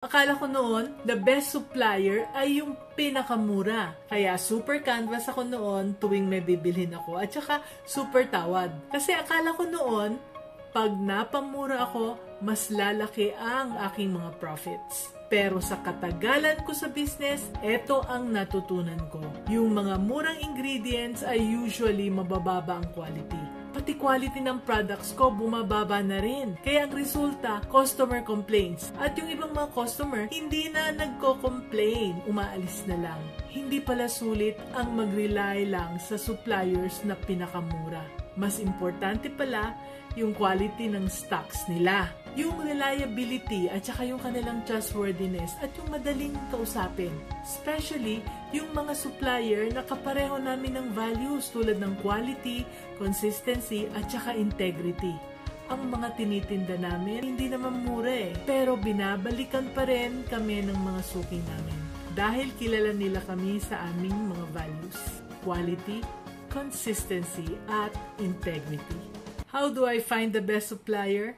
Akala ko noon, the best supplier ay yung pinakamura. Kaya super canvas ako noon tuwing may bibilhin ako at saka super tawad. Kasi akala ko noon, pag napamura ako, mas lalaki ang aking mga profits. Pero sa katagalan ko sa business, eto ang natutunan ko. Yung mga murang ingredients ay usually mabababa ang quality. Pati quality ng products ko bumababa na rin. Kaya ang resulta, customer complaints. At yung ibang mga customer, hindi na nagko-complain, umaalis na lang. Hindi pala sulit ang mag-rely lang sa suppliers na pinakamura. Mas importante pala yung quality ng stocks nila, yung reliability at saka yung kanilang trustworthiness at yung madaling kausapin. Especially yung mga supplier na kapareho namin ng values tulad ng quality, consistency at saka integrity. Ang mga tinitinda namin hindi naman mura pero binabalikan pa rin kami ng mga suki namin dahil kilala nila kami sa aming mga values, quality, consistency at integrity. How do I find the best supplier?